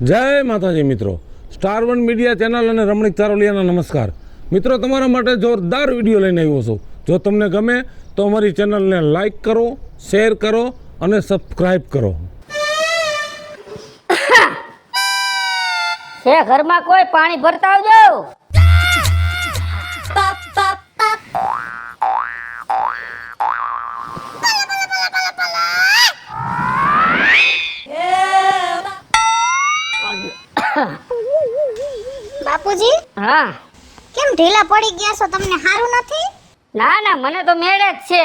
જય માતાજી મિત્રો, સ્ટાર1 મીડિયા ચેનલ અને રમણીક ચારોલિયાના નમસ્કાર મિત્રો. તમારા માટે જોરદાર વિડીયો લઈને આવ્યો છું. જો તમને ગમે તો અમારી ચેનલને લાઈક કરો, શેર કરો અને સબસ્ક્રાઈબ કરો. છે ઘરમાં કોઈ પાણી ભરતા આવજો. બાપુજી, હા કેમ ઢીલા પડી ગયા છો? તમને સારું નથી? ના ના, મને તો મેળે જ છે.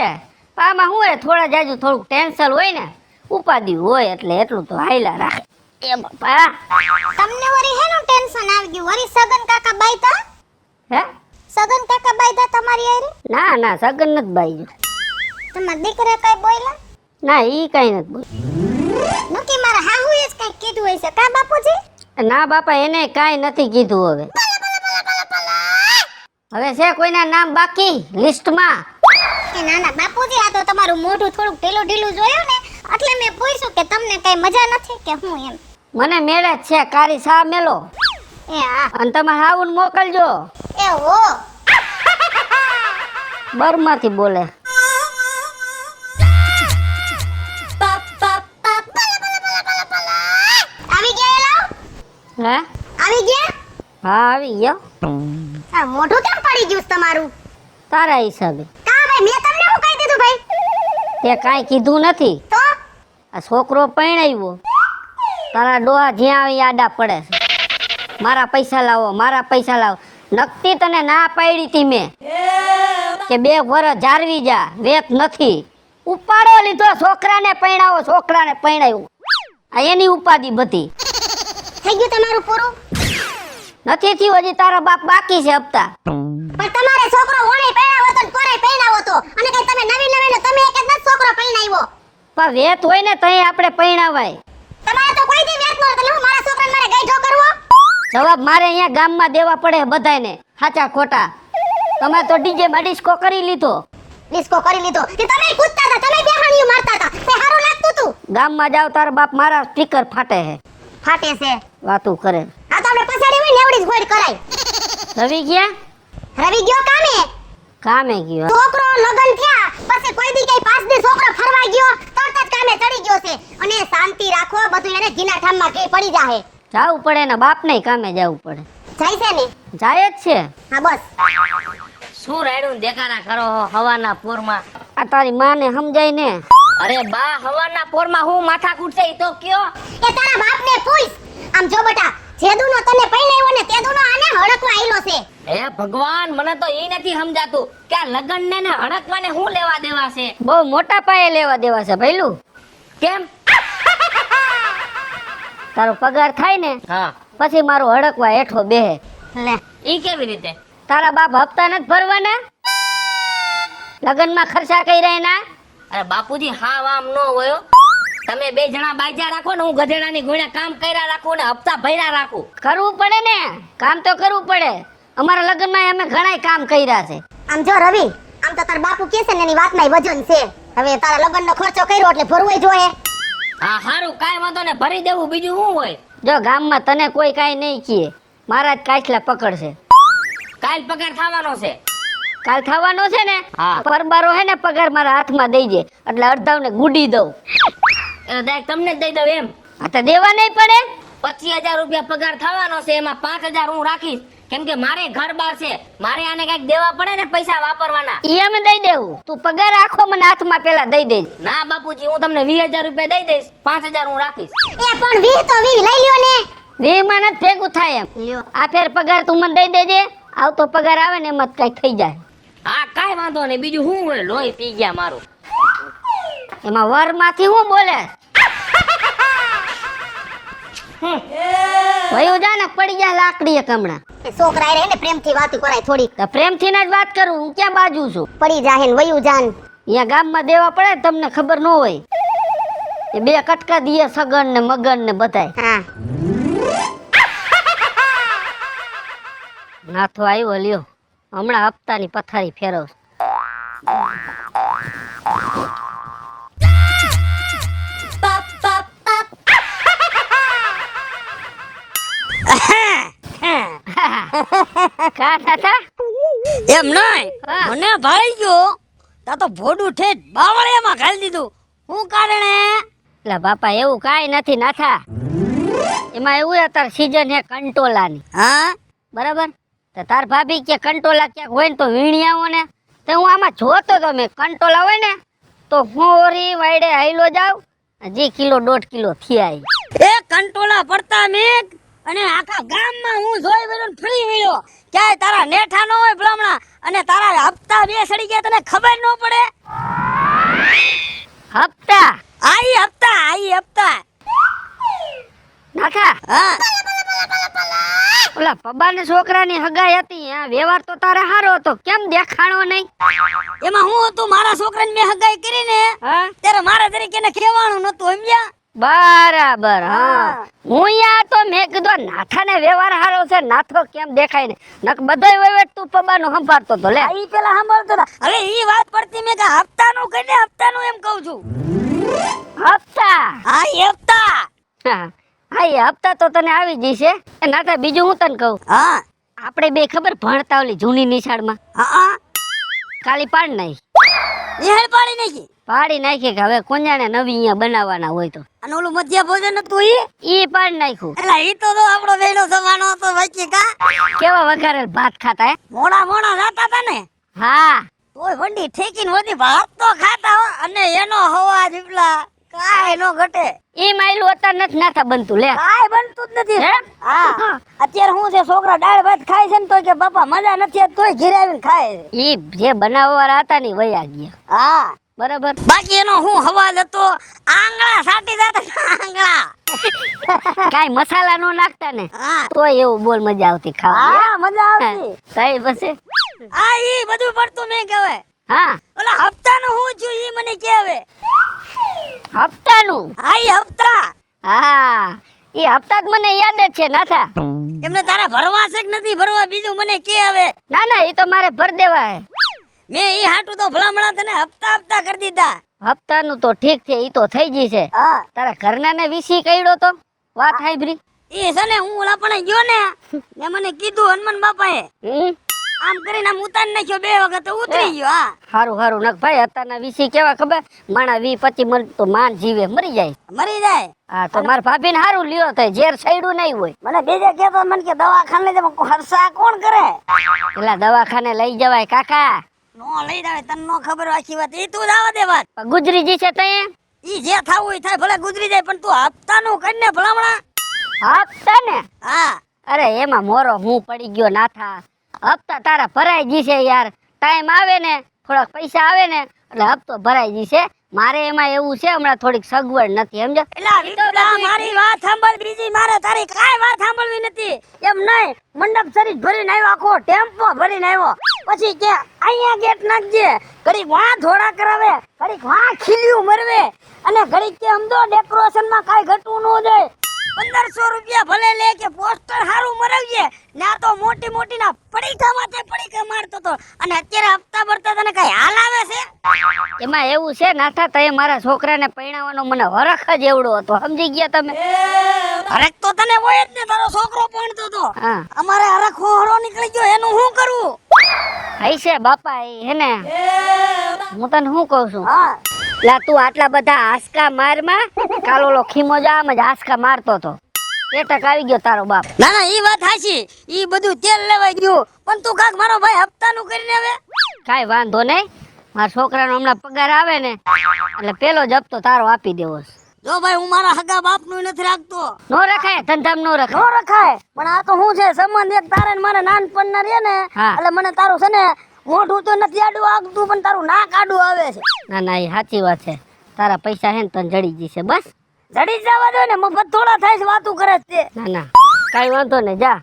આમાં હું થોડા જાજુ થોડુંક ટેન્શન હોય ને, ઉપાધિ હોય એટલે એટલું તો હાઈલા રાખે. એ બાપા, તમને વરી હેનું ટેન્શન આવી ગયું? વરી સગન કાકા બાઈતા? હે? સગન કાકા બાઈતા તમારી હારે? ના ના, સગન નથી બાઈ. તમારા દીકરા કઈ બોલ્યા? ના, ઈ કઈ નથી બોલ. નકી મારા હાહુએ જ કઈ કીધું હશે કા બાપુજી? ના બાપા, એને કાંઈ નથી કીધું. હવે છે કોઈના નામ બાકી લિસ્ટમાં? એ ના ના બાપુજી, આ તો તમારું મોઢું થોડુંક ઢીલું ઢીલું જોયું ને એટલે મેં પૂછ્યું કે તમને કઈ મજા નથી કે હું એમ. મને મેળે જ છે. કારી સા મેલો એ હા, અને તમારે હાવું મોકલજો. એ હો બરમાંથી બોલે. આવી ગયા લાવ? હે? આવી ગયા? હા, આવી ગયો. આ મોઢું કેમ પડી ગયું છે તમારું? તારા હિસાબે. કા ભાઈ, મેં તમને શું કહી દીધું ભાઈ? તે કાંઈ કીધું નથી. તો આ છોકરો પરણાવ્યો, તારા ડોહા જ્યાં આવી આડા પડે છે. મારા પૈસા લાવો, મારા પૈસા લાવો. નક્કી તને ના પાડી હતી મેં કે 2 વર્ષ જાળવી જા, વેત નથી. ઉપાડો લીધો, છોકરાને પરણાવો, છોકરાને પરણાવ્યો. આ એની ઉપાધિ બધી. થઈ ગયું તમારું પૂરું? નથી થયું, હજી તારા બાપ બાકી છે હપ્તા. પણ તમારે છોકરો ઓણે પરણાવો તો પોરે પરણાવો તો, અને કઈ તમે નવી નવી તમે એક જ નથી છોકરો પરણાવ્યો. પણ વેત હોય ને તઈ આપણે પરણાવાય. તમારે તો કોઈ દી વેત ન એટલે હું મારા છોકરાને મારે ગઈઢો કરવો? જવાબ મારે અહીંયા ગામમાં દેવા પડે બધાયને, સાચા ખોટા. તમે તો ડીજે માં ડિસ્કો કરી લીધો. ડિસ્કો કરી લીધો કે તમે કૂદતા હતા, તમે બેહાણીઓ મારતા હતા, તે સારું લાગતું તું? ગામમાં જાવ તારા બાપ મારા સ્પીકર ફાટે છે. ફાટે છે? વાતું કરે. આ તો આપણે પછાડી હોય ને એવડી જ ગોળ કરાય. રવિ ગયા? રવિ ગયો કામે? કામે ગયો. છોકરો લગન થયા પછી કોઈ દી કઈ 5 દી છોકરો ફરવા ગયો તરત જ કામે ચડી ગયો છે. અને શાંતિ રાખો, બધું એને ઘીના ઠામમાં કે પડી જાહે. જાવું પડે ને, બાપ ને કામે જવું પડે. જાય છે ને? જાય જ છે. હા બસ. શું રાયડું દેખાડા કરો હવાના પોરમાં? આ તારી માને સમજાય ને. અરે બા, હવાના પોરમાં હું માથાકૂટ છે ઈ તો કયો. એ તારા બાપને પૂછ. આમ જો બેટા, જેદુનો તને પરણાવ્યો ને તેદુનો આને હડકવા આઈલો છે. હે ભગવાન, મને તો ઈ નથી સમજાતું કે આ લગનને ને હડકવાને શું લેવા દેવા છે. બહુ મોટા પાયે લેવા દેવા છે ભઈલું. કેમ? તારો પગાર થાય ને હા, પછી મારો હડકવા હેઠો બેહે. લે ઈ કેવી રીતે? તારા બાપ હપ્તા નથી ભરવાના? લગનમાં ખર્ચા કર્યા એના? અરે બાપુજી, હા આમ નો હોય. તમે 2 જણા બાજા રાખો ને, હું ગધેડાની ઘોડા કામ કર્યા રાખું ને હપ્તા ભર્યા રાખું. કરવું પડે ને, કામ તો કરવું પડે. અમારા લગ્નમાં અમે ઘણાય કામ કર્યા છે. આમ જો રવિ, આમ તો તાર બાપુ કહે છે ને એની વાતમાં વજન છે. હવે તારા લગનનો ખર્ચો કર્યો એટલે ભરવું જોઈએ. હા હારું, કાંઈ વાંધો ને, ભરી દેવું, બીજું શું હોય. જો ગામમાં તને કોઈ કાંઈ નહીં કહે, મારા જ કાચલા પકડશે. કાલ પગાર થવાનો છે. કાલ થવાનો છે ને? હા. પરબારો હે ને પગાર મારા હાથમાં દઈ દે એટલે અડધાવને ગુડી દઉં. એટલે ડાયરેક્ટ તમને જ દઈ દઉં એમ? આ તો દેવા નહીં પડે? 25,000 રૂપિયા પગાર થવાનો છે, એમાં 5,000 હું રાખીશ. કેમ કે મારે ઘર બાર છે, મારે આને કઈક દેવા પડે ને, પૈસા વાપરવાના. ઈ અમે દઈ દેવું. તું પગાર આખો મને હાથમાં પેલા દઈ દેજ. ના બાપુજી, હું તમને 20,000 રૂપિયા દઈ દઈશ, 5,000 હું રાખીશ. એ પણ 20 તો 20 લઈ લ્યો ને. વેમાં નથી ભેગું થાય એમ. લ્યો. આ ફેર પગાર તું મને દઈ દેજે, આવતો પગાર આવે ને એમાં કઈ થઈ જાય. હા કાંઈ વાંધો નહીં, બીજું શું હોય. લોહી પી ગયા મારું. એમાં વરમાંથી હું બોલે? વયું જા ને, પડી જા લાકડી કમણા. એ છોકરા રહે ને પ્રેમથી વાતું કરાય થોડી. તો પ્રેમથી જ વાત કરું, હું ક્યાં બાજુ છું? પડી જાહે ને વયું જાન. અહીંયા ગામમાં દેવા પડે તમને ખબર ન હોય. એ 2 કટકા દીએ સગન ને મગન ને બધાય. હા. નાથો આવ્યો લ્યો, હમણાં હપ્તાની પથારી ફેરવશે. કા નાથા એમ નહીં હા. મને ભાઈ ગયો તા તો ભોડું ઠેઠ બાવળિયામાં ઘાલી દીધું હું કારણે એટલે બાપા એવું કાંઈ નથી નાથા એમાં એવું અત્યારે સીઝન હે કંટોલાની હા બરાબર તો તાર ભાભી કે કંટોલા ક્યાંક હોય ને તો વીણી આવો ને તો હું આમાં જોતો તો મેં કંટોલા હોય ને તો હોરી વાયડે હાઈલો જાવ હજી કિલો 1.5 કિલો થી આવી એ કંટોલા પડતા મેક અને આખા ગામમાં હું જોઈ વેલો ફરી વેલો ક્યાંય તારા નેઠા ન હોય ભલામણા અને તારા હપ્તા બે સડી ગયા તને ખબર ન પડે હપ્તા આઈ હપ્તા નાથા હા ઓલા પબ્બાને છોકરાની હગાઈ હતી આ વ્યવહાર તો તારે હારો હતો કેમ દેખાણો નહીં એમાં હું હતું મારા છોકરાને મેં હગાઈ કરીને હા ત્યારે મારા તરીકે ને કહેવાનું નતું સમજ્યા બરાબર હા હું યા તો મેં કીધું નાથાને વ્યવહાર હારો છે નાથો કેમ દેખાય ને નક બધોય વહીવટ તું પબ્બાનો સંભાળતો તો લે ઈ પેલા સાંભળતો હતા હવે ઈ વાત પડતી મેં કે હપ્તાનું કઈને હપ્તાનું એમ કહું છું હપ્તા હા ઈ હપ્તા હા હા એ હપ્તા તો તને આવી જશે એ નાથા બીજું હું તને કહું હા આપણે બે ખબર ભણતા ઓલી જૂની નિશાળમાં હા કાલી પાડ નાખી નિહાળ પાડી નાખી પાડી નાખી કે હવે કોંજાણે નવી અહીંયા બનાવવાના હોય તો અને ઓલું મધ્ય ભોજન હતું ઈ પાડી નાખ્યું એટલે ઈ તો આપણો બેનો જમાનો હતો બાકી કા કેવા વઘારેલ ભાત ખાતા હે મોડા જાતા હતા ને હા તોય વંડી ઠેકીને વધી ભાત તો ખાતા હો અને એનો હવા જીવલા કાય નો ઘટે ઈ માયલું અત્યારે નથી નાથા બનતું લે કાય બનતું જ નથી હે? હા અત્યારે હું છે છોકરા દાળ ભાત ખાય છે ને તો કે બાપા મજા નથી આવતી, તોય ઘરે આવીને ખાય છે. ઈ જે બનાવવાવાળા હતા ને ઈ વયા ગયા હા બરાબર બાકી એનો હું હવાલ હતો આંગળા સાટી જાતા આંગળા કાઈ મસાલા નો નાખતા ને હા તોય એવું બોલ મજા આવતી ખાવા હા મજા આવતી કઈ પછી આ ઈ બધું પડતું મેં કહેવાય હા ઓલા હપ્તાનું હું છું ઈ મને કે હવે હપ્તાનું આ ઈ હપ્તા હા ઈ હપ્તા જ મને યાદ જ છે નાથા એમને તારા ભરવા છે કે નથી ભરવા બીજું મને કે હવે ના ના ઈ તો મારે ભર દેવા હે મેં ઈ હાટું તો ભલામણા તને હપ્તા કરી દીધા હપ્તાનું તો ઠીક છે ઈ તો થઈ ગઈ છે હા તારા ઘરનાને વિસી કઈડો તો વાત હાઈબ્રી ઈ છે ને હું ઓલા પણ ગયો ને મને કીધું હનુમાન બાપાએ આમ કરીને આમ ઉતારી નાખ્યો 2 વખત તો ઉતરી ગયો હા હારું હારું નક ભાઈ અત્યારના વિસી કેવા ખબર માણા 20-25 મન તો માન જીવે મરી જાય મરી જાય હા તો મારા ભાભીને હારું લ્યો થાય ઝેર સડ્યું નહીં હોય મને બીજે કહેતો મને કે દવાખાને લઈ જવા હરસા કોણ કરે પેલા દવાખાને લઈ જવાય કાકા નો લઈ જાવે તને નો ખબર આખી વાત ઈ તું જાવા દે વાત પણ ગુજરી છે તય ઈ જે થાવું ઈ થાય ભલે ગુજરી જાય પણ તું હપ્તાનું કરીને ભલામણા હપ્તા ને હા અરે એમાં મોરો હું પડી ગયો નાથા હપ્તા તારા ભરાઈ જશે યાર ટાઈમ આવે ને થોડાક પૈસા આવે ને એટલે હપ્તો ભરાઈ જશે મારે એમાં એવું છે હમણાં થોડીક સગવડ નથી સમજો એલા વિપલા મારી વાત સાંભળ બીજી મારે તારી કાઈ વાત સાંભળવી નથી એમ નહીં મંડપ સરીજ ભરીને આવ્યો આખો ટેમ્પો ભરીને આવ્યો પછી કે અહીંયા ગેટ નાખજે ઘડીક વાં ધોળા કરાવે ઘડીક વાં ખીલ્યું મરવે અને ઘડીક કે સમજો ડેકોરેશન માં કાઈ ઘટવું ન જાય 1500 રૂપિયા ભલે લે કે પોસ્ટર હારું મરાવજે ના તો મોટી મોટી ના પડીકા માથે પડીકા મારતો તો અને અત્યારે હપ્તા ભરતા તને કઈ હાલ આવે છે એમાં એવું છે નાથા તય મારા છોકરાને પરણાવવાનો મને હરખ જ એવડો હતો સમજી ગયા તમે હરખ તો તને હોય જ ને તારો છોકરો ભણતો તો હા અમારે હરખ હોરો નીકળી ગયો એનું શું કરવું હૈસે બાપા એ હે ને હું તને શું કહું છું હા લા તું આટલા બધા આંસકા મારમાં કાલોલો ખીમો જામ જ આંસકા મારતો તો એટક આવી ગયો તારો બાપ ના ના ઈ વાત હાચી ઈ બધું તેલ લેવાઈ ગયું પણ તું કાક મારો ભાઈ હપ્તાનું કરીને હવે કાઈ વાંધો નહીં મારા છોકરાનો હમણાં પગાર આવે ને એટલે પેલો જ હપ્તો તારો આપી દેવો છે. જો ભાઈ હું મારા હગા બાપનું નથી રાખતો નો રખાય ધંધામ નો નો રખાય રખાય પણ આ તો હું છે સંબંધ એક તારે ને મારે નાનપણના રે ને હા. એટલે મને તારું છે ને મોઢું તો નથી આડું આગતું પણ તારું નાક આડું આવે છે ના ના એ સાચી વાત છે તારા પૈસા હે ને તને જડી જશે બસ જડી જવા દો ને મફત થોડા થાય છે વાતું કરે છે તે ના ના કાઈ વાંધો નહીં જા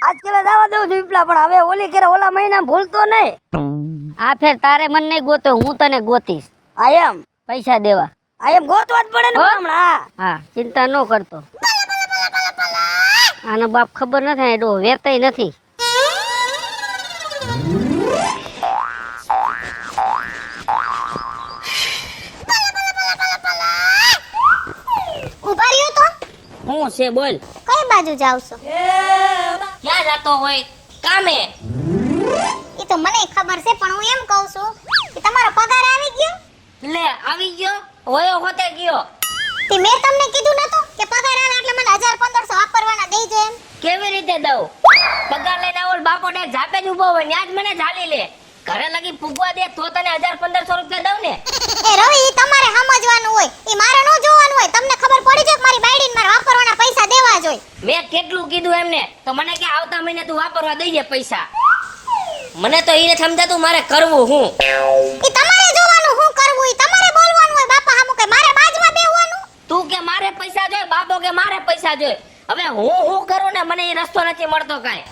આજકાલ જવા દઉં છું વિપલા પણ હવે ઓલી કરે ઓલા મહિના ભૂલતો નહીં આ ફેર તારે મને નહીં ગોતો હું તને ગોતીશ આ એમ પૈસા દેવા આ એમ ગોતવા જ પડે ને હો? હમણાં હા ચિંતા ન કરતો આનો બાપ ખબર નથી એડો વેતાય નથી ઉભા રહ્યો તો હું છે બોલ કઈ બાજુ જાવ છો ક્યાં જાતો હોય કામે. એ તો મને ખબર છે પણ હું એમ કહું છું કે તમારો પગાર આવી ગયો. લે આવી ગયો, હોયો હોતે ગયો. તે મેં તમને કીધું નતું કે પગાર આવે એટલે મને 1500 વાપરવાના દેજો એમ. કેવી રીતે દઉં? પગાર લઈને આવો બાપો ને જાપે જ ઉભો હોય ન્યા જ મને ઝાલી લે. ઘરે લગી પૂગવા દે તો તને 1500 રૂપિયા દઉં ને. એ રવિ ઈ તમારે સમજવાનું હોય, ઈ મારે નો જોવાનું હોય. તમને ખબર પડી જાય કે મારી બાયડીને મારે વાપરવાના પૈસા દેવા જોઈએ. મેં કેટલું કીધું એમને તો મને કે આવતા મહિને તું વાપરવા દઈ દે પૈસા. મને તો ઈને સમજાતું મારે કરવું હું. ઈ તમારે જોવાનું હું કરવું, ઈ તમારે બોલવાનું હોય બાપા હામુ કે મારે બાજમાં બેહવાનું. તું કે મારે પૈસા જોઈએ, બાપો કે મારે પૈસા જોઈએ. હવે હું કરું ને મને એ રસ્તો નથી મળતો કાંઈ.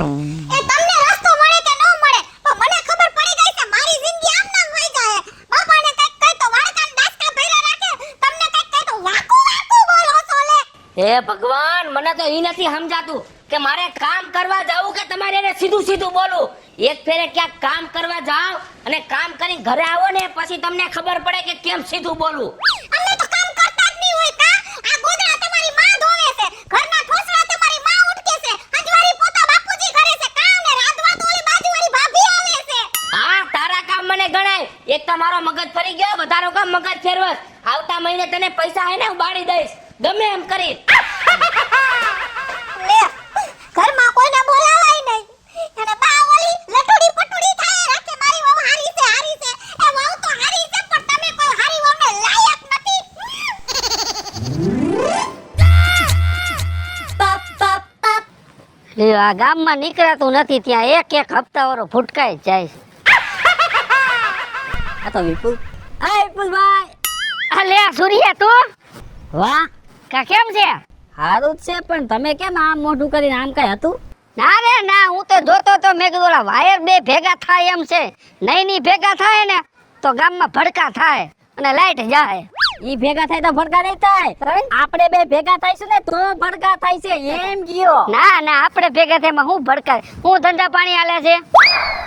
એ તમને રસ્તો મળે કે ન મળે પણ મને ખબર પડી ગઈ છે મારી જિંદગી આમ નામ વહી જાય. બાપાને કઈક કઈ તો વાળકાન ડાસકા ભર્યા રાખે, તમને કઈક કઈ તો વાકુ વાકુ બોલો છો લે. હે ભગવાન, મને તો ઈ નથી સમજાતું કે મારે કામ કરવા જાવું કે તમારે એને સીધું સીધું બોલું. એક ફેરે ક્યાંક કામ કરવા જાવ અને કામ કરી ઘરે આવો ને પછી તમને ખબર પડે કે કેમ સીધું બોલું. અમને તો કામ કરતા જ નહીં હોય કા. આ ગોદડા તમારી માં ધોવે છે, ઘરના ઠોસડા તમારી માં ઉટકે છે, હજવારી પોતા બાપુજી કરે છે, કામ ને રાંધવા તો ઓલી બાજુવાળી ભાભી આવે છે. હા, તારા કામ મને ગણાય. એક તો મારો મગજ ફરી ગયો, વધારો કામ મગજ ફેરવસ. આવતા મહિને તને પૈસા હે ને હું બાળી દઈશ ગમે એમ કરી. લે ઘરમાં કોઈને બોલાવાય નહીં અને બા ઓલી લટુડી પટુડી થાય રાખે મારી વહુ હારી છે હારી છે. એ વહુ તો હારી છે પણ તમે કોઈ હારી વહુને લાયક નથી. પાપ પાપ પાપ. લે આ ગામમાં નીકળાતું નથી, ત્યાં એક એક હપ્તાવાળો ફૂટકાઈ જ જાય છે. આ તો વિપુલ. હા વિપુલભાઈ. આ લે આ સૂર્યા તું વાહ, કા કેમ છે? સારું જ છે પણ તમે કેમ આમ મોઢું કરીને આમ કઈ હતું? ના રે ના, હું તો જોતો તો મેં કીધું ઓલા વાયર બે ભેગા થાય એમ છે. નહીં ભેગા થાય ને તો ગામમાં ભડકા થાય અને લાઈટ જાય. ઈ ભેગા થાય તો ભડકા નહીં થાય. આપણે બે ભેગા થઈશું ને તો ભડકા થાય છે એમ કયો. ના ના, આપણે ભેગા થયા હું ભડકા, હું ધંધા પાણી હાલે છે.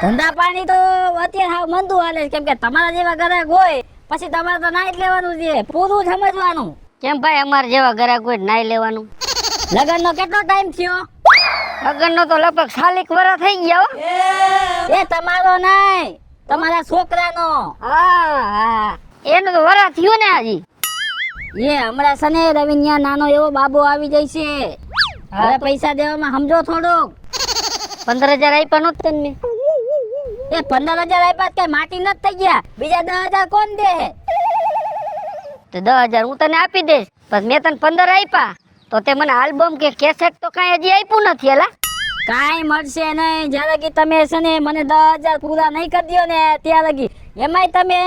ધંધા પાણી તો અત્યારે હાવ મંદુ હાલે છે કેમ કે તમારા જેવા ગ્રાહક હોય પછી તમારે તો નાઈ જ લેવાનું છે, પૂરું સમજવાનું. કેમ ભાઈ, અમારે જેવા ગ્રાહક કોઈ નાઈ લેવાનું? લગનનો કેટલો ટાઈમ થયો? લગનનો તો લગભગ 40 વર્ષ થઈ ગયા હો. એ તમારો નહીં, તમારા છોકરાનો. હા હા, એનું તો વર્ષ થયું ને હજી. એ હમણાં સને રવિન્યા નાનો એવો બાબો આવી જાય છે. હવે પૈસા દેવામાં સમજો થોડોક. 15,000 આપ્યા નહોત તને? એ 15,000 આપ્યા કઈ માટી નથી થઈ ગયા, બીજા 10,000 કોણ દે? તો 10,000 હું તને આપી દઈશ, બસ મેં તને 15 આપ્યા તો તે મને આલ્બમ કે કેસેટ તો કાંઈ હજી આપ્યું નથી. એલા કાંઈ મળશે નહીં જ્યાં લગી તમે છે ને મને 10,000 પૂરા નહીં કરી દો ને ત્યાં લગી. એમાંય તમે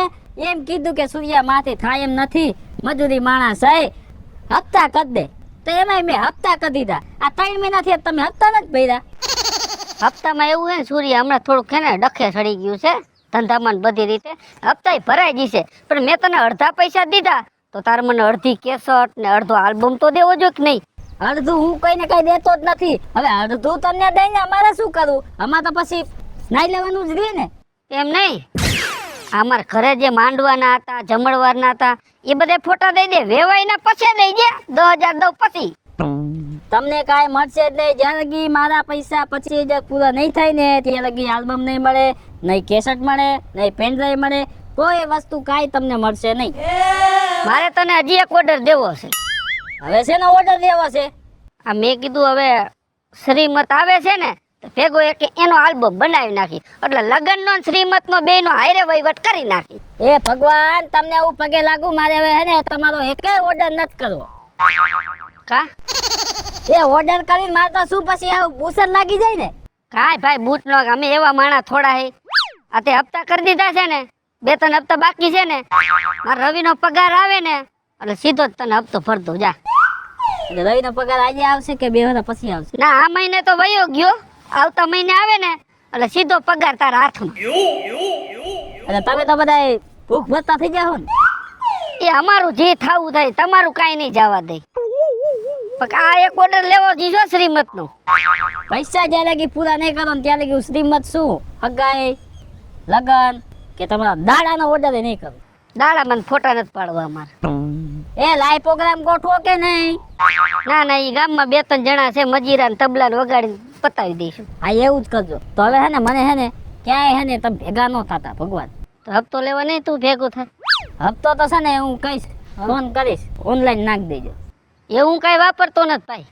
એમ કીધું કે સૂર્યા માથે થાય એમ નથી, મજૂરી માણસ છે, હપ્તા કરી દે. તો એમાંય મેં હપ્તા કરી દીધા. આ 3 મહિનાથી તમે હપ્તા નથી ભર્યા. હપ્તામાં એવું હે ને સૂર્ય, હમણાં થોડુંક છે ને ડખે સડી ગયું છે ધંધામાં ને બધી રીતે. હપ્તાય ભરાઈ જશે પણ મેં તને અડધા પૈસા દીધા તો તારે મને અડધી કેસેટ ને અડધો આલ્બમ તો દેવો જો કે નહીં? અડધું હું કઈ ને કઈ દેતો જ નથી. હવે અડધું તમને દઈને અમારે શું કરવું? અમારે તો પછી નાઈ લેવાનું જ રહે ને. એમ નહીં, અમારા ઘરે જે માંડવાના હતા, જમણવારના હતા, એ બધા ફોટા દઈ દે, વેવાઈના પછી દઈ દે. 10,000 દઉં પછી તમને કાંઈ મળશે જ નહીં. જ્યાં લગી મારા પૈસા 25,000 પૂરા નહીં થાય ને ત્યાં લગી આલ્બમ નહીં મળે, નહીં કેસેટ મળે, નહીં પેન ડ્રાઈવ મળે, કોઈ વસ્તુ કાંઈ તમને મળશે નહીં. મારે તને હજી એક ઓર્ડર દેવો છે. હવે શેનો ઓર્ડર દેવો છે? આ મેં કીધું હવે શ્રીમત આવે છે ને તો ભેગો એક એનો આલ્બમ બનાવી નાખી એટલે લગ્નનો ને શ્રીમતનો બેયનો હારે વહીવટ કરી નાખી. એ ભગવાન, તમને હું પગે લાગુ, મારે હવે હે ને તમારો એકેય ઓર્ડર નથી કરવો. કા એ ઓર્ડર કરીને મારે તો શું પછી આવું બુસર લાગી જાય ને. કાંઈ ભાઈ બૂટ નો, અમે એવા માણા થોડા હે. આ તે હપ્તા કરી દીધા છે ને, 2-3 હપ્તા બાકી છે ને, મારા રવિનો પગાર આવે ને એટલે સીધો જ તને હપ્તો ભર દઉં જા. એટલે રવિનો પગાર આજે આવશે કે 2 વર્ષ પછી આવશે? ના, આ મહિને તો વયો ગયો, આવતા મહિને આવે ને એટલે સીધો પગાર તારા હાથમાં. એટલે તમે તો બધા ભૂખ ભરતા થઈ જાઓ ને. એ અમારું જે થાવું થાય, તમારું કાંઈ નહીં જવા દે. પણ આ એક ઓર્ડર લેવો જીજો શ્રીમતનો. પૈસા જ્યાં લગી પૂરા નહીં કરો ને ત્યાં લગી હું શ્રીમત શું, હગાઈ, લગન કે તમારા દાડાનો ઓર્ડર નહીં કરો. દાડા મને ફોટા નથી પાડવા અમારે. એ લાઈવ પ્રોગ્રામ ગોઠવો કે નહીં? ના ના, એ ગામમાં 2-3 જણા છે, મજીરા ને તબલા ને વગાડી પતાવી દઈશું. હા એવું જ કરજો. તો હવે હે ને મને હે ને ક્યાંય હે ને તમે ભેગા ન થતા ભગવાન. તો હપ્તો લેવા નહીં તું ભેગું થાય. હપ્તો તો છે ને હું કહીશ, ફોન કરીશ, ઓનલાઈન નાખી દેજો. એવું કઈ વાપરતો નથી ભાઈ.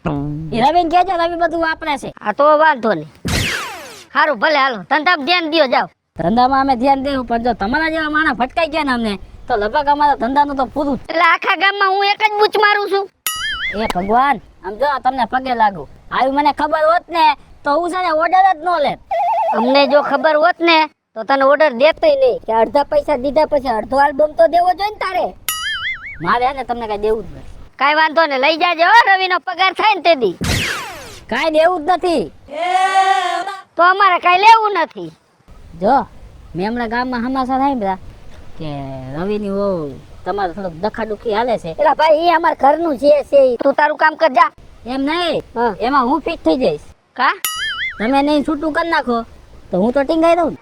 એ રવિને કહેજો, રવિ બધું વાપરે છે. આ તો વાંધો નહીં. સારું ભલે હાલો ધંધામાં ધ્યાન દ્યો જાઓ. ધંધામાં અમે ધ્યાન દેવું, પણ જો તમારા જેવા માણસ ભટકાઈ ગયા ને અમને તો લગભગ અમારા ધંધાનું તો પૂરું જ. એટલે આખા ગામમાં હું એક જ બૂચ મારું છું. એ ભગવાન, આમ જો તમને પગે લાગુ. આવી મને ખબર હોત ને તો હું છે ને ઓર્ડર જ ન લેત. અમને જો ખબર હોત ને તો તને ઓર્ડર દેતોય નહીં કે અડધા પૈસા દીધા પછી અડધો આલ્બમ તો દેવો જોઈએ ને તારે. મારે હે ને તમને કઈ દેવું જ નથી. કાંઈ વાંધો ને લઈ જાજે હો, રવિનો પગાર થાય ને તે દી. કાંઈ દેવું જ નથી. તો અમારે કાંઈ લેવું નથી. જો મેં હમણાં ગામમાં હમાસા થાય બધા કે રવિની વહુ તમારે થોડુંક દખાડુખી હાલે છે. એટલે ભાઈ એ અમારા ઘરનું છે ઈ. તું તારું કામ કર જા. એમ નહીં, હા. એમાં હું ફિટ થઈ જઈશ. કા તમે નહીં છૂટું કરી નાખો તો હું તો ટીંગાઈ દઉં ને.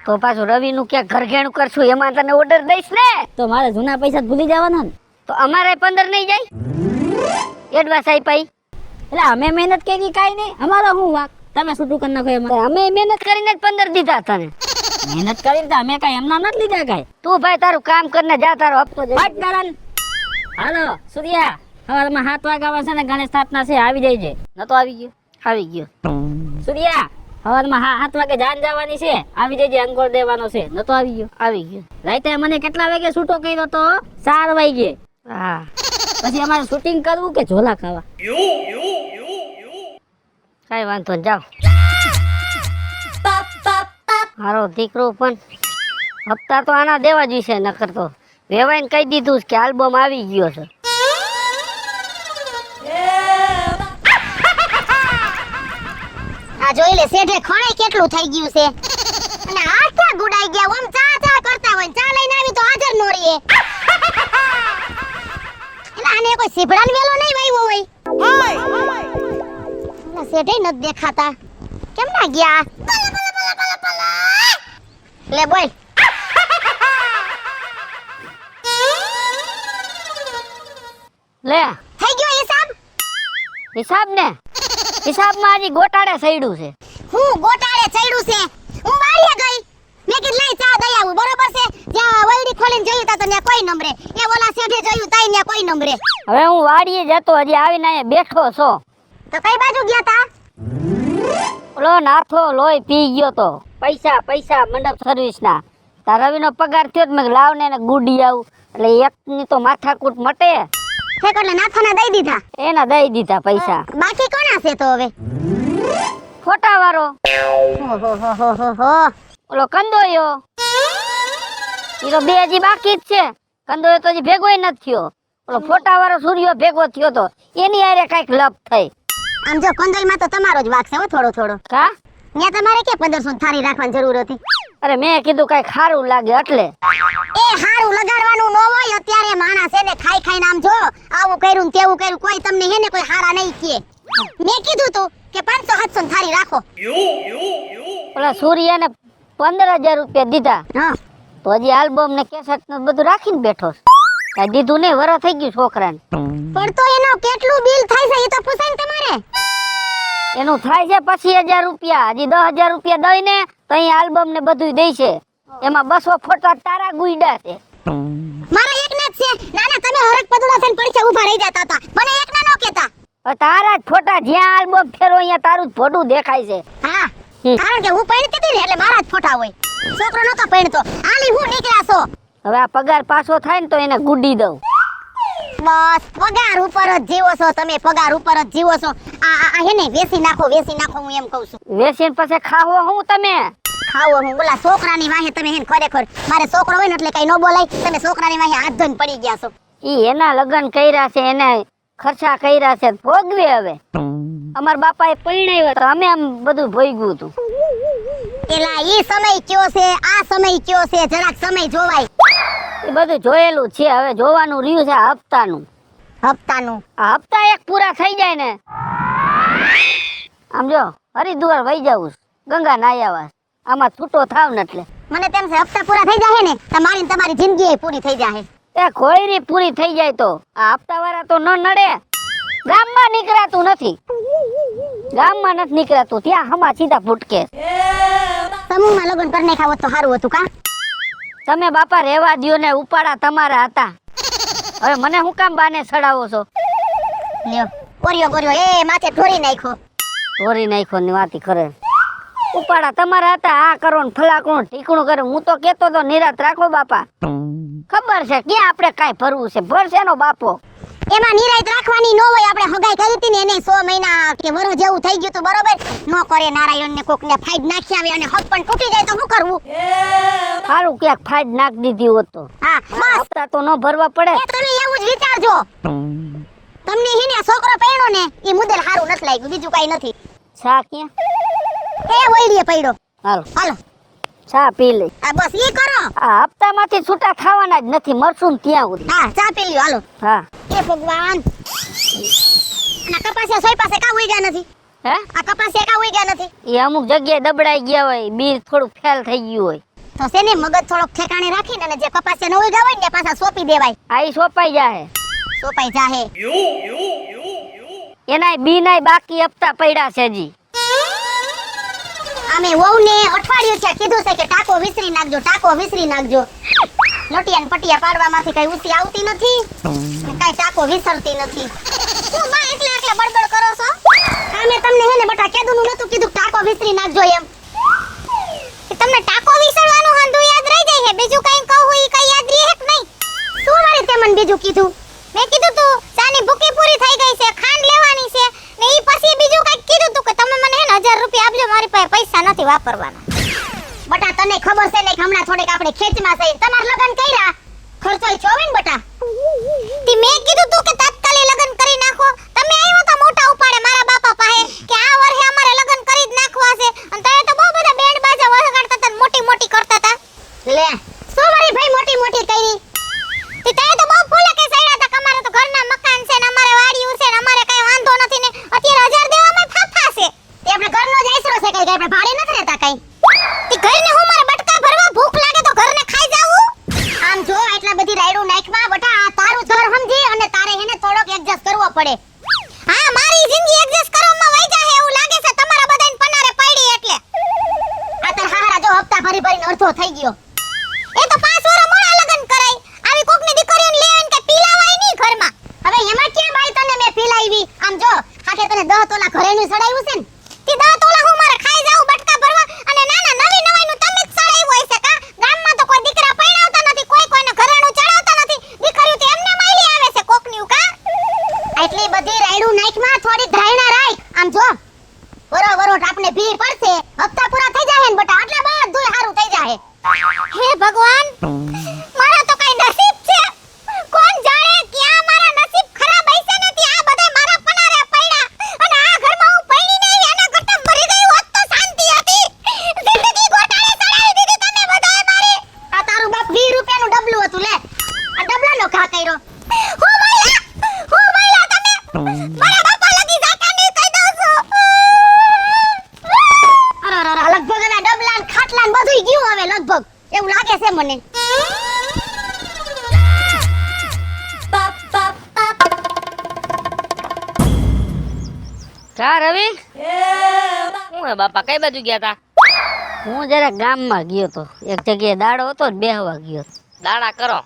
તો પાછું રવિનું ક્યાંક ઘરઘેણું કરશું એમાં તને ઓર્ડર દઈશ ને. તો મારે જૂના પૈસા જ ભૂલી જવાના ને. તો અમારે 15 નહીં જાય એડવાન્સ આપ્યા. એટલે અમે મહેનત કરી કાંઈ નહીં, અમારો શું વાક? તમે છૂટું કરી નાખો એમાં. અમે મહેનત કરીને જ 15 દીધા તને. મહેનત કરીને તો અમે કાંઈ એમના નથી લીધા કાંઈ. તું ભાઈ તારું કામ કરીને જા, તારો હપ્તો દે. ફટ કરણ. હાલો સૂર્યા, સવારમાં 7 વાગ્યા છે ને ગણેશ સ્થાપના છે, આવી જઈજે. નતો આવી ગયો? આવી ગયો. સૂર્યા, સવારમાં 7 વાગે જાન જવાની છે, આવી જઈજે, અંગોળ દેવાનો છે. નતો આવી ગયો? આવી ગયો. રાતે મને કેટલા વાગે છૂટો કર્યો તો? 4 વાગે. હા પછી અમારે શૂટિંગ કરવું કે ઝોલા ખાવા? કાંઈ વાંધો નહીં, જાઓ. મારો દીકરો પણ હપ્તા તો આના દેવા જ છે, નકર તો વેવાઈને કહી દીધું છે કે આલ્બમ આવી ગયો છે. આ જોઈ લે શેઠે ખણાઈ કેટલું થઈ ગયું છે. અને આ ક્યાં ગુડાઈ ગયા? ઓમ ચા ચા કરતા હોય ને ચા લઈને આવી તો હાજર નો રહીએ. એટલે આને કોઈ સીભડાન વેલો નહીં વાવ્યો હોય. ઓલા શેઠે નથી દેખાતા. કેમ ના ગયા? લે બોલ. લે થઈ ગયો હિસાબ? હિસાબ ને હિસાબમાં હજી ગોટાળે સડ્યું છે. હું ગોટાળે ચડ્યું છે? હું વાડીએ ગઈ, મેં કીધું લઈ ચા દઈ આવું, બરોબર છે? જ્યાં વૈડી ખોલીને જોયું તા તો ત્યાં કોઈ નંબરે. એ ઓલા શેઠે જોયું તાઈ ત્યાં કોઈ નંબરે. હવે હું વાડીએ જતો, હજી આવીને અહીંયા બેઠો છો. તો કઈ બાજુ ગયા તા? ઓલો નાથો લોહી પી ગયો તો. પૈસા મંડપ સર્વિસના. તાર રવિનો પગાર થયો તો મેં કીધું લાવ ને એને ગુડી આવું, એટલે એકની તો માથાકૂટ મટે. ઠેક એટલે નાથાના દઈ દીધા. એના દઈ દીધા પૈસા. બાકી કોના છે તો હવે? ફોટા વાળો ઓહો. ઓલો કંદોયો, ઈ તો 2 હજી બાકી જ છે. કંદોયો તો હજી ભેગોય નથી થયો. ઓલો ફોટા વાળો સૂર્યો ભેગો થયો તો એની હારે કઈક લપ થઈ. આમ જો કંદોઈમાં તો તમારો જ વાક છે હો, થોડો. કા ત્યાં તમારે કે 1500 થારી રાખવાની જરૂર હતી? અરે મેં કીધું કઈક સારું લાગે એટલે. એ હારું લગાડવાનું ન હોય. અત્યારે માણસ એને ખાઈને આમ જો આવું કર્યું ને તેવું કર્યું, કોઈ તમને હે ને કોઈ હારા નહીં કહે. મેં કીધું તું કે 500-700 થારી રાખો. ઓલા સૂર્યને 15000 રૂપિયા દીધા. હા તો હજી આલ્બમ ને કેસેટ ને બધું રાખીને બેઠો છે. કઈ દીધું નહીં, વરસ થઈ ગયું છોકરાને. પણ તો એનો કેટલું બિલ થાય છે એ તો પૂછાય ને તમારે. એનું થાય છે 25000 રૂપિયા. હજી 10000 રૂપિયા દઈ ને તો અહીં આલ્બમ ને બધું દે છે. એમાં 200 ફોટા તારા ગુઈડા છે. મારા એકના જ છે. નાના તમે હરક પદુડા થઈને પડખે ઊભા રહી જતા હતા, મને એકના નો કહેતા. હવે તારા જ ફોટા જ્યાં આલ્બમ ફેરો અહીંયા તારું જ ફોટું દેખાય છે. હા કારણ કે હું પૈણતી હતી ને એટલે મારા જ ફોટા હોય. છોકરો નતો પૈણતો. આલી હું નીકળ્યા છો. હવે આ પગાર પાછો થાય ને તો એને ગુડી દઉં. બસ પગાર ઉપર જ જીવો છો તમે, પગાર ઉપર જ જીવો છો. આ હે ને વેસી નાખો હું એમ કહું છું. વેસીને પછી ખાવો હું તમે? ખાવો હું ઓલા છોકરાની વાહે તમે હેન ખરેખર. મારે છોકરો હોય ને એટલે કઈ ન બોલાય. તમે છોકરાની વાહે હાથ ધોઈને પડી ગયા છો. ઈ એના લગ્ન કર્યા છે, એને ખર્ચા કર્યા છે, ભોગવે. હવે અમાર બાપાએ પરણાવ્યા તો અમે આમ બધું ભોગવ્યું હતું. એલા ઈ સમય કયો છે, આ સમય કયો છે? જરાક સમય જોવાય. એ બધું જોયેલું છે. હવે જોવાનું રહ્યું છે આ હપ્તાનું. આ હપ્તા એક પૂરા થઈ જાય ને આમ જો હરિદ્વાર વહી જાવું છે, ગંગા નાયાવા. આમાં છૂટો થાવ ને એટલે મને તેમ છે હપ્તા પૂરા થઈ જાય ને તમારી તમારી જિંદગી પૂરી થઈ જાય. એ ખોયરી પૂરી થઈ જાય તો આ હપ્તા વાળા તો ન નડે. ગામમાં નીકળાતું નથી. ગામમાં નથી નીકળાતું ત્યાં હમા સીધા ભૂટકે. સમૂહમાં લગ્ન કરી નાખ્યા હોત તો સારું હતું કા? તમે બાપા રેવા દ્યો ને, ઉપાડા તમારા હતા. હવે મને હું કામ બાને સડાવો છો? લ્યો ગોરિયો એ માથે ઢોરી નાખ્યો. ધોરી નાખ્યો ની વાતી કરે. ઉપાડા તમારા હતા. આ કરો ને ફલાકણું ઠીકણું કરે. હું તો કેતો તો નિરાત રાખો બાપા. ખબર છે ક્યાં આપણે કાંઈ ભરવું છે, ભરશે નો બાપો. એમાં નિરાયત રાખવાની નો હોય. આપણે હગાઈ કરી હતી ને એને 100 મહિના કે વર્ષ જેવું થઈ ગયું તો બરોબર નો કરે. નારાયણ ને કોક ને ફાઈડ નાખી આવે અને હક પણ તૂટી જાય તો શું કરવું? સારું ક્યાંક ફાઈડ નાખ દીધી હોત તો. હા બસ હપ્તા તો ન ભરવા પડે. તમે એવું જ વિચારજો. તમને હિને છોકરો પહેણો ને એ મુદ્દે સારું નથી લાગ્યું, બીજું કઈ નથી. ચા ક્યાં? એ વઈડીએ પડ્યો. હાલો હાલો ચા પી લે. આ બસ ઈ કરો. આ હપ્તામાંથી છૂટા ખાવાના જ નથી, મરશું ને ત્યાં સુધી. હા ચા પી લ્યો હાલો. હા. એ ભગવાન આ કપાસિયા સોય પાસે કા ઉઈ ગયા નથી? હે? આ કપાસિયા કા ઉઈ ગયા નથી? એ અમુક જગ્યાએ દબડાઈ ગયા હોય, બીજ થોડું ફેલ થઈ ગયું હોય. તો શેને મગજ થોડોક ઠેકાણે રાખીને અને જે કપાસિયા ન ઉઈ ગયા હોય ને પાછા સોંપી દેવાય. આ ઈ સોપાઈ જાહે. સોપાઈ જાહે. એનાય બી નાય બાકી હપ્તા પડ્યા છે હજી. અમે વહુને અઠવાડિયું છે કીધું છે કે ટાકો વિસરી નાખજો, ટાકો વિસરી નાખજો. લોટિયા ને પટિયા પાડવામાંથી કઈ ઉસી આવતી નથી ને કઈ ટાકો વિસરતી નથી. શું માં એટલે બડબડ કરો છો? અમે તમને હે ને બટા કેદુનું નતું કીધું ટાકો વિસરી નાખજો એમ. તમને ટાકો વિસરવાનું હાંધું યાદ રહી જાય છે, બીજું કઈ કહું ઈ કઈ યાદ રહે કે નહીં? શું વળી તે મને બીજું કીધું? મેં કીધું તું ચાની ભૂકી પૂરી થઈ ગઈ છે, ખાંડ લેવાની છે ને ઈ પછી બીજું કઈ કીધું તું કે તમે મને હે ને 1000 રૂપિયા આપજો, મારી પાસે પૈસા નથી વાપરવાના. બટા તને ખબર છે ને કે હમણાં થોડીક આપણે ખેંચમાં છે, તમાર લગન કર્યા ખર્ચોય ચોવીન બટા. તી મેં કીધું તું કે તાત્કાલિક લગન કરી નાખો. તમે આવ્યો તો મોટા ઉપાડે મારા બાપા પાસે કે આ વર્ષે અમારે લગન કરી જ નાખવા છે અને તમે તો બહુ બધા બેન્ડ બાજા વગાડતા હતા, મોટી મોટી કરતા હતા. લે શું મારી ભાઈ મોટી મોટી કરી? તી તે તો બહુ ફૂલે કે સડ્યા હતા કે અમારે તો ઘરના મકાન છે ને અમારે વાડીયું છે ને અમારે કઈ વાંધો નથી ને અત્યારે 1000 દેવામાં ફાફા છે. તે આપણે ઘરનો જ આશરો છે, કઈ આપણે ભાડે નથી રહેતા કઈ. તી ઘરને હું મારે બટકા ભરવા ભૂખ લાગે તો ઘરને ખાઈ જાવું? આમ જો આટલા બધી રાયડું નાખવા બટા આ તારું ઘર સમજી અને તારે એને થોડોક એડજસ્ટ કરવો પડે. હા મારી જિંદગી એડજસ્ટ કરવામાં વઈ જાહે એવું લાગે છે તમારા બધાને પનારે પડી એટલે. આ તાર હારા જો હપ્તા ભરી ભરીને અડધો થઈ ગયો. એ તો 5 વર્ષ મોડા લગન કરાય. આવી કોકની દીકરીઓને લેવીને કે પીલાવાય નહીં ઘરમાં. હવે એમાં ક્યાં બાઈ તને મેં પીલાવી? આમ જો આખે તને 10 તોલા ઘરેનું સડાવ્યું છે ને તી 10 તોલા હું મારે ખાઈ જાઉં બટકા ભરવા અને નાના નવી નવાઈનું તમે જ સડાવ્યું હોય છે કા? ગામમાં તો કોઈ દીકરા પરણાવતા નથી, કોઈ કોઈને ઘરેણું ચડાવતા નથી, દીકરીઓ તો એમને માયલી આવે છે કોકની કા? એટલી બધી રાયડું નાખમાં થોડી ધાયણા રાખ. આમ જો વરો આપણે ભી પડશે, હપ્તા પૂરા થઈ જાહે ને બટા એટલે બધું સારું થઈ જાહે. હે ભગવાન મારા તો કઈ નસીબ છે, કોણ જાણે ક્યાં મારા નસીબ ખરાબ હશે ને તે આ બધાય મારા પનારે પડ્યા અને આ ઘરમાં હું પૈણી નહીં એના કરતા મરી ગઈ હોત તો શાંતિ હતી. જિંદગી ગોટાળે ચડાવી દીધી તમે બધાય મારી. આ તારું બાપ 20 રૂપિયાનું ડબલું હતું લે, આ ડબલાનો ઘા કર્યો. હું મહિલા તમે મારા બાપા લગી જાતા નહીં કહી દઉં છું. અરે લગભગ એના ડબલા ને ખાટલા ને બધું ગયું હવે લગભગ એવું લાગે છે મને. કા રવિ? હું હે બાપા કઈ બાજુ ગયા તા? હું જરા ગામમાં ગયો તો, એક જગ્યાએ દાડો હતો ને બેહવા ગયો. દાડા કરો.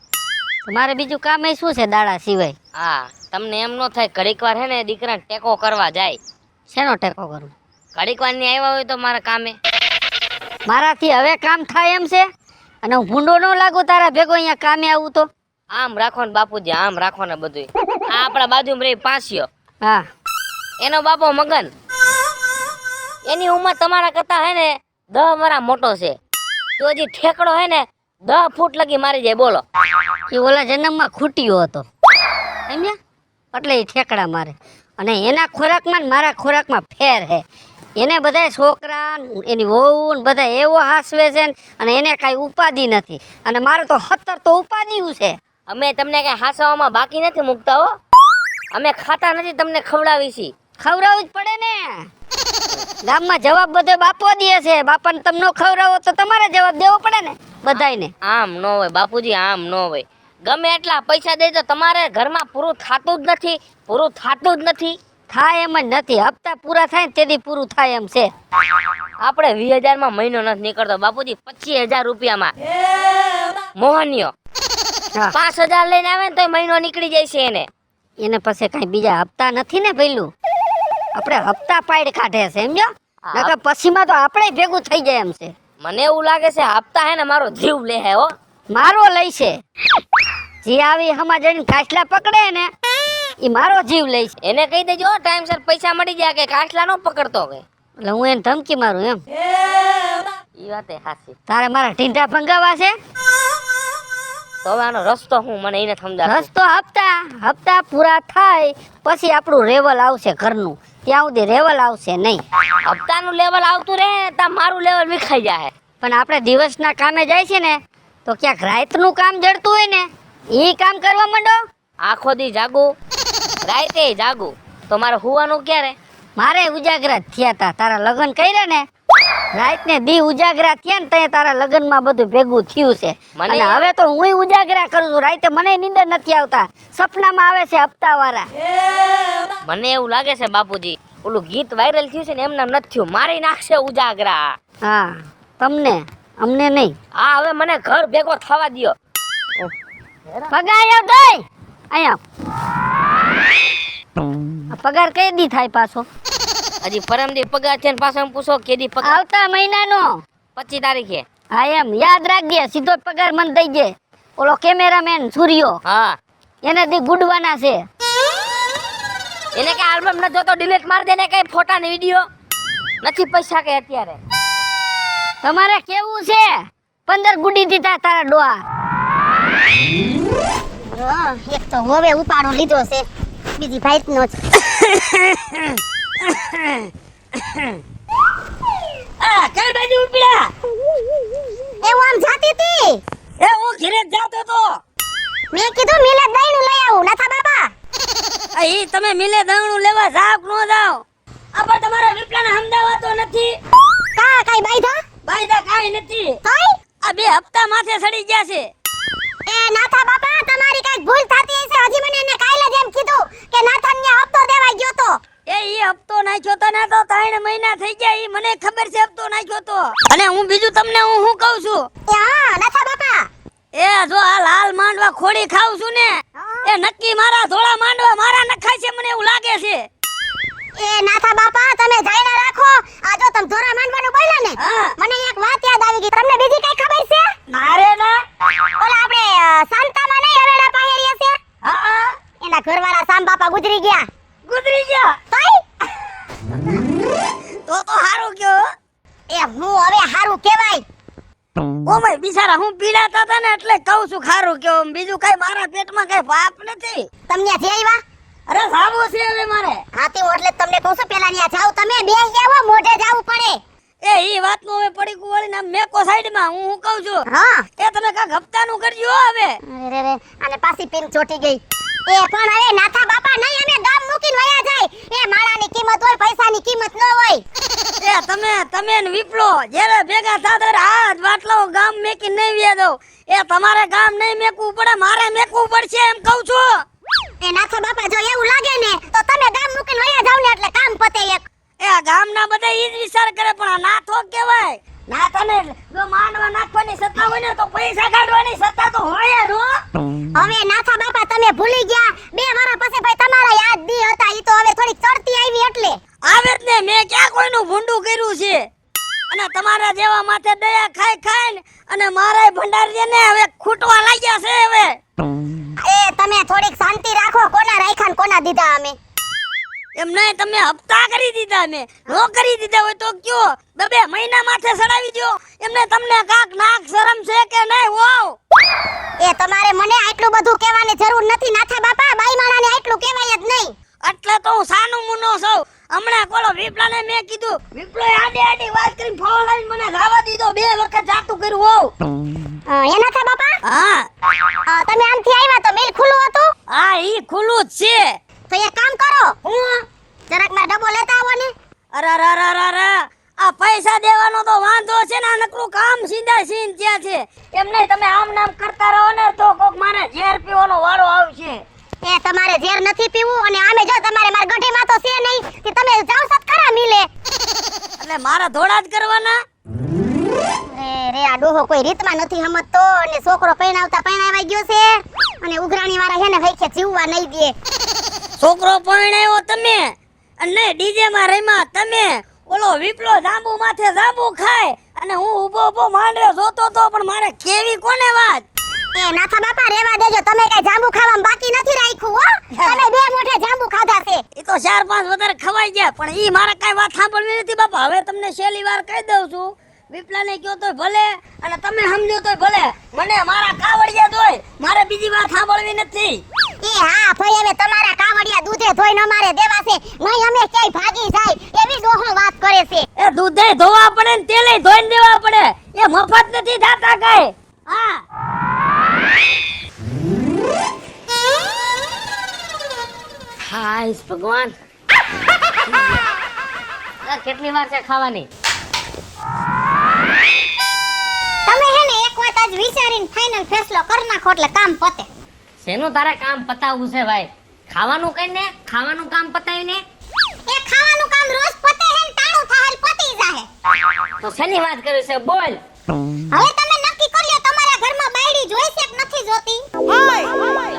મારે બીજું કામ એ શું છે દાડા સિવાય? હા તમને એમ નો થાય ઘડીક વાર હે ને દીકરાને ટેકો કરવા જાય. શેનો ટેકો કરું? ઘડીક વાર ની આવ્યા હોય તો મારા કામે. મારાથી હવે કામ થાય એમ છે અને હું ભૂંડો ન લાગુ તારા ભેગો અહીંયા કામે આવું તો? આમ રાખો ને બાપુજી, આમ રાખો ને બધું. આ આપણા બાજુમાં રહી પાંસ્યો, હા એનો બાપો મગન. એની ઉંમર તમારા કરતા હે ને 10 વર્ષ મોટો છે. તો હજી ઠેકડો હે ને 10 ફૂટ લગી મારી જાય. બોલો એ ઓલા જન્મમાં ખૂટ્યો હતો સમજ્યા, એટલે એ ઠેકડા મારે. અને એના ખોરાકમાં ને મારા ખોરાકમાં ફેર હે. એને બધા છોકરા એની વહુ ને બધા એવો હાસવે છે ને અને એને કાંઈ ઉપાધિ નથી અને મારે તો 70 તો ઉપાધિયું છે. અમે તમને કઈ હાસવામાં બાકી નથી મૂકતા હો. અમે ખાતા નથી, તમને ખવડાવી છી. ખવડાવવું જ પડે ને. ગામમાં જવાબ બધો બાપો દે છે, બાપાને તમે ન ખવડાવો તો તમારે જવાબ દેવો પડે ને બધાયને. આમ ન હોય બાપુજી, આમ ન હોય. ગમે એટલા પૈસા દે તો તમારે ઘરમાં પૂરું થતું જ નથી, પૂરું થતું જ નથી. થાય એમ જ નથી. હપ્તા પૂરા થાય ને તેથી પૂરું થાય એમ છે. આપણે 20,000 માં મહિનો નથી નીકળતો બાપુજી. 25,000 રૂપિયામાં મોહનિયો હા. 5,000 લઈને આવે ને તો મહિનો નીકળી જાય છે એને. એને પાસે કઈ બીજા હપ્તા નથી ને પેલું. આપણે હપ્તા પાડ કાઢે છે સમજો. નકર પછીમાં તો આપણે ભેગું થઈ જાય એમ છે. મને એવું લાગે છે હપ્તા હે ને મારો જીવ લે હે હો. મારો લઈ છે. જે આવી હમાજણ કાચલા પકડે ને ઈ મારો જીવ લઈ છે. એને કહી દેજો ટાઈમસર પૈસા મળી જાય કે કાચલા નો પકડતો કે. એટલે હું એને ધમકી મારું એમ. ઈ વાતે હાચી. તારે મારા ઢીંઢા ભંગાવા છે. તો હવે આનો રસ્તો હું મને એને સમજાવ. રસ્તો હપ્તા પૂરા થાય પછી આપણું રેવલ આવશે ઘરનું. ત્યાં સુધી રેવલ આવશે નહીં. હપ્તાનું લેવલ આવતું રહે તા મારું લેવલ વિખાઈ જાય. પણ આપણે દિવસના કામે જાય છે ને તો ક્યાંક રાતનું કામ જડતું હોય ને એ કામ કરવા માંડો. આખો દી જાગું રાતે જાગું તો મારે હુવાનું ક્યારે? મારે ઉજાગરા થયા તા. તારા લગ્ન કર્યા ને રાતને દી ઉજાગરા થયા ને તે તારા લગ્નમાં બધું ભેગું થયું છે. અને હવે તો હું ઉજાગરા કરું છું. રાતે મને નીંદર નથી આવતા. સપનામાં આવે છે હપ્તા વાળા. મને એવું લાગે છે બાપુજી ઓલું ગીત વાયરલ થયું છે ને એમને નથી થયું. મારી નાખશે ઉજાગરા. હા તમને અમને નહીં. હા હવે મને ઘર ભેગો થવા દ્યો. પગાર આવ દઈ અહીંયા. આ પગાર કઈ દી થાય પાછો? હજી પરમદી પગાર છે ને પાછો એમ પૂછો કેદી પગાર? આવતા મહિનાનો 25 તારીખે. હા એમ યાદ રાખજે. સીધો જ પગાર મને દઈ દે. ઓલો કેમેરામેન સૂર્યો હા એને દી ગુડવાના છે. એને કઈ આલ્બમ ન જોતો ડિલીટ માર દે ને કઈ ફોટા ને વિડિયો નથી પૈસા કે અત્યારે. તમારે કેવું છે? 15 ગુડી દીધા તારા ડોહા. એક તો હવે ઉપાડો લીધો છે બીજી ભાઈનો જ. આ કઈ બાજુ ઉપડ્યા? એવું આમ જાતી હતી. એ હું ઘરે જાતો તો. મેં કીધું મિલે દહીંનું લઈ આવું નથા બાબા. ઈ તમે મિલે દણું લેવા જાવ નો જાવ? આ પણ તમારા વિપ્લાને સમજાવતો નથી. કા કાઈ બાઈધા બાયદા કાઈ નથી. તોય આ 2 હપ્તા માથે સડી ગયા છે. એ નાથા બાપા તમારી કઈક ભૂલ થતી હશે. હજી મને એને કાલે જ એમ કીધું કે નાથન ને હપ્તો દેવા ગયો તો. એ ઈ હપ્તો નાખ્યો તો ને તો 3 મહિના થઈ ગયા. ઈ મને ખબર છે હપ્તો નાખ્યો તો. અને હું બીજું તમને હું કહું છું. એ હા નાથા બાપા એ જો આ લાલ માંડવા ખોડી ખાઉં છું ને એ નક્કી મારા ધોળા માંડવા મારા નખાય છે મને એવું લાગે છે. એ નાથા બાપા તમે જાયના રાખો. આ જો તમે ધોરા માંડવાનું બોલ્યા ને હા. મને એક વાત યાદ આવી ગઈ. તમને બીજી કઈ ખબર છે? મારે ના. ઓલા આપણે સંતામાં નહીં હવેડા પાહેરી હશે. હા એના ઘરવાળા સામ બાપા ગુજરી ગયા. ગુજરી ગયા. તોય તો હારું કયો. એ હું હવે હારું કહેવાય. ઓમે બિચારા હું પીડાતા હતા ને એટલે કહું છું ખારું કયો. બીજું કઈ મારા પેટમાં કઈ પાપ નથી. તમને જે આવ્યા અરે સાબુ છે હવે મારે. હાથી હું એટલે જ તમને કહું છું પેલા ન્યા જાવ તમે બે આવો મોઢે જાવું પડે. એ ઈ વાતનું હવે પડી કુવાળીને આમ મેકો સાઈડમાં હું કહું છું. હા એ તમે કાંઈક હપ્તાનું કરજો હો હવે. અરે રે અને પાછી પિન ચોટી ગઈ. એ પણ હવે નાથા બાપા નહીં અમે ગામ મૂકીને વયા જાય. એ માળાની કિંમત હોય પૈસાની કિંમત ન હોય. એ તમે ને વિપલો જ્યારે ભેગા થાત ત્યારે હાથ બાટલો ગામ મેકી નહીં વ્યા દો. એ તમારે ગામ નહીં મેકવું પડે મારે મેકવું પડશે એમ કહું છું. એ નાથા બાપા જો એવું લાગે ને તો તમે ગામ મૂકીને વયા જાવ ને એટલે કામ પતે એક. એ ગામના બધા ઈ જ વિચાર કરે પણ આ નાથો કહેવાય. નાથાને જો માંડવા નાખવાની સત્તા હોય ને તો પૈસા કાઢવાની સત્તા તો હોય જ હો. હવે નાથા બાપા તમે ભૂલી ગયા 2 વર્ષ પછી ભાઈ તમારા યાદ દી હતા. ઈ તો હવે થોડી ચડતી આવી એટલે આવે જ ને. મેં ક્યાં કોઈનું ભૂંડું કર્યું છે? અને તમારા જેવા માથે દયા ખાઈ ખાઈને અને મારાય ભંડારી ને હવે ખૂટવા લાગ્યા છે હવે. એ તમે થોડીક શાંતિ રાખો. કોના રાખ્યા ને કોના દીધા અમે? એમ નહીં તમે હપ્તા કરી દીધા ને નો કરી દીધા હોય તો કયો 2 મહિના માથે સડાવી દો. એમને તમને કાક નાક શરમ છે કે નહીં? વાવ એ તમારે મને આટલું બધું કહેવાની જરૂર નથી નાથા બાપા. બાઈ માણાને આટલું કહેવાય જ નહીં. એટલે તો હું સાનું મુનો છું. હમણાં કોલો વિપલાને મેં કીધું વિપલોએ આડી વાત કરીને ફોન લાવીને મને જવા દીધો. 2 વખત જાતું કર્યું હોવ. એ નાથા બાપા હા તમે આમથી આવ્યા તો મેલ ખુલ્લું હતું. હા ઈ ખુલ્લું જ છે. તો એક કામ કરો હું જરાક મારો ડબ્બો લેતા આવો ને. અરે આ પૈસા દેવાનો તો વાંધો છે ને. આ નકરું કામ સીધા સીન ત્યાં છે. એમ નહીં તમે આમ નામ કરતા રહો ને તો કોક મારે ઝેર પીવાનો વારો આવશે. એ તમારે ઝેર નથી પીવું અને આમે જો તમારે માર ગઢીમાં તો છે મારા થોડા જ કરવાના. રે આ ડોહો કોઈ રીતમાં નથી સમજતો અને છોકરો પરણાવાઈ ગયો છે અને ઉઘરાણી વાળા હે ને હૈખે જીવવા નહીં દે. છોકરો પરણાવ્યો તમે અને ડીજે માં રમ્યા તમે. ઓલો વિપલો જાંબુ માથે જાંબુ ખાય અને હું ઊભો માંડ્યો જોતો તો પણ મારે કેવી કોને વાત. એ નાથા બાપા રેવા દેજો, તમે કઈ જાંબુ ખાવામાં બાકી નથી રાખ્યું હો. તમે બે મોઢે જાંબુ ખાધા છે. એ તો 4-5 વધારે ખવાઈ ગયા પણ ઈ મારે કઈ વાત સાંભળવી નથી બાપા. હવે તમને છેલ્લી વાર કહી દઉં છું, વિપલાને કયો તોય ભલે અને તમે સમજો તોય ભલે, મને મારા કાવડિયા દોય, મારે બીજી વાત સાંભળવી નથી. એ હા ભાઈ, હવે તમારા કાવડિયા દૂધે ધોઈ ન મારે દેવા છે, નહીં અમે ક્યાંય ભાગી જાય એવી ડોહો વાત કરે છે. એ દૂધે ધોવા પડે ને તેલે ધોઈને દેવા પડે, એ મફત નથી થાતા કઈ. હા હાય ભગવાન, કેટલી વાર છે ખાવાની? તમે હે ને એક વાત આજ વિચારીને ફાઇનલ ફેસલો કરી નાખો એટલે કામ પતે. શેનું તારે કામ પતાવવું છે ભાઈ? ખાવાનું કઈ ને, ખાવાનું કામ પતાવીને એ ખાવાનું કામ રોજ પતે હે ને ટાણું થાહલ પતી જાહે. તો શેની વાત કરી છે બોલ. હવે તમે નક્કી કરી લ્યો, તમારા ઘરમાં બાયડી જોઈ છે કે નથી જોતી?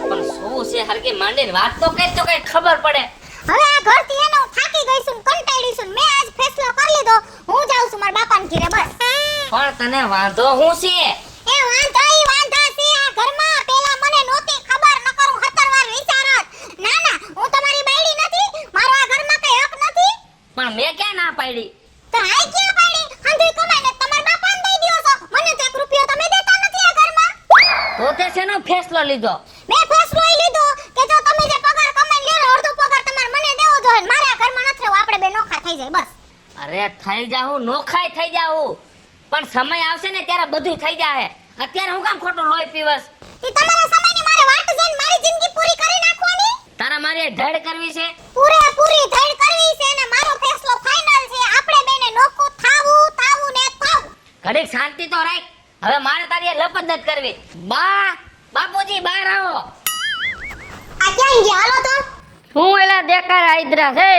પણ શું છે હરકી માંડીને વાત તો કઈ ખબર પડે. હવે આ ઘરથી એને હું થાકી ગઈ છું, કંટાળી છું, મેં આજ ફેસલો કરી લીધો, હું જાઉં છું મારા બાપાને ઘરે બસ. પણ તને વાંધો શું છે? એ વાંધા છે આ ઘરમાં. પેલા મને નહોતી ખબર, નકર હું 17 વાર વિચારત. ના હું તમારી બાયડી નથી, મારો આ ઘરમાં કઈ હક નથી. પણ મેં ક્યાં ના પાડી? તો આઈ ક્યાં પાડી? હંધી કમાઈને તમારા બાપાને દઈ દ્યો છો, મને તો 1 રૂપિયો તમે દેતા નથી આ ઘરમાં. તો તે શેનો ફેસલો લીધો? મેં ફેસલો ઈ લીધો કે જો તમે જે પગાર કમાઈને લ્યો અડધો પગાર તમારે મને દેવો જોઈએ, મારે આ ઘરમાં નથી રહેવું, આપણે બે નોખા થઈ જાય બસ. અરે થઈ જાઉં, નોખાઈ થઈ જાઉં, પણ સમય આવશે ને ત્યારે બધું થઈ જાય. અત્યારે હું કામ ખોટું લોહી પીવસ? ઈ તમારા સમયની મારે વાટ જોઈને મારી જિંદગી પૂરી કરી નાખવાની. તારા મારી ધડ કરવી છે? પૂરેપૂરી ધડ કરવી છે અને મારો ફેસલો ફાઇનલ છે, આપણે બેને નોખું થાવું ને થાવું. ઘડીક શાંતિ તો રાખ. હવે મારે તારી લપ જ નથી કરવી. બાપુજી બહાર આવો. આ ક્યાં ગયા? હાલો તો. હું એલા દેખાર આઈદ્રા છે.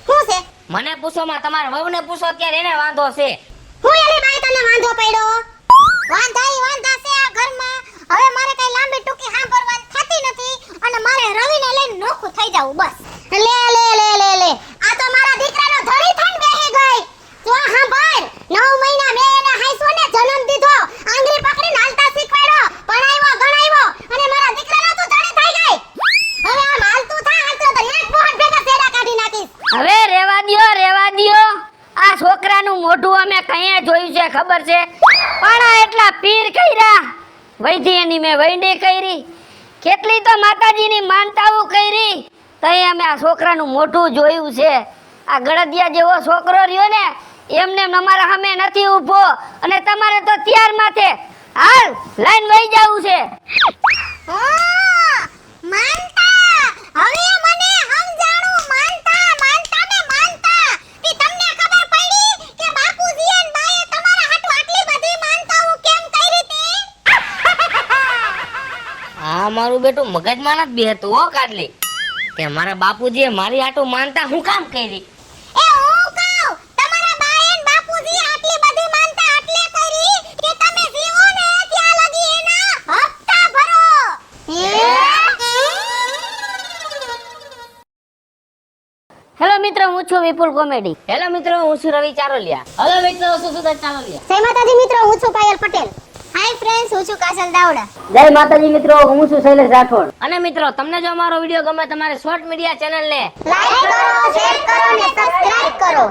શું છે? મને પૂછો માં તમારા વહુને પૂછો અત્યારે એને વાંધો છે. હું એલી બાઈ તને વાંધો પડ્યો? વાંધા છે આ ઘરમાં. હવે મારે કઈ લાંબી ટૂંકી સાંભળવાની થતી નથી અને મારે રવિને લઈને નોખું થઈ જાવું બસ. લે આ તો મારા દીકરાનો ધણી થઈને બેહી ગઈ. જો સાંભળ, 9 મહિના મેં એને હાઈસોને જન્મ દીધો, આંગળી પકડીને હાલતા શીખવાડ્યો, ભણાવ્યો ગણાવ્યો અને મારા દીકરાનો તું ધણી થઈ ગઈ. હવે આમ હાલતું હાલતો તો એક બોહટ ભેગા સેડા કાઢી નાખીશ. હવે રેવા દ્યો. આ છોકરાનું મોઢું અમે કયા જોયું છે ખબર છે? પાણા એટલા પીર કર્યા, વૈધી એની મેં વૈંડી કરી, કેટલી તો માતાજીની માનતાઓ કરી, તઈ અમે આ છોકરાનું મોઢું જોયું છે. આ ગળદિયા જેવો છોકરો રહ્યો ને એમને અમારા સામે નથી ઊભો અને તમારે તો ત્યાર માથે હાલ લાઈન વહી જવું છે. માનતા હવે મને સમજાણું. માનતા ને માનતા તી તમને ખબર પડી કે બાપુજી અને બાએ તમારા હાટુ આટલી બધી માનતાઓ કેમ કરી હતી? આ મારું બેટું મગજમાં નથી બેહતું હો કાઢલી, કે મારા બાપુજીએ મારી હાટુ માનતા હું કામ કરી? એ હું કહું, તમારા બાએ અને બાપુજી આટલી બધી માનતા આટલે કરી કે તમે જીવો ને ત્યાં લગી એના હપ્તા ભરો. હેલો મિત્રો, હું છું વિપુલ કોમેડી. હેલો મિત્રો, હું છું રવિ ચારોલિયા. હેલો મિત્રો, હું છું સુધા ચારોલિયા. જય માતાજી મિત્રો, હું છું પાયલ પટેલ. હાય ફ્રેન્ડ્સ, હું છું કાજલ દાવડા. જય માતાજી મિત્રો, હું છું શૈલેષ રાઠોડ. અને મિત્રો, તમને જો અમારો વિડિયો ગમે તમારે શોર્ટ મીડિયા ચેનલ ને લાઈક કરો, શેર કરો ને સબસ્ક્રાઇબ કરો.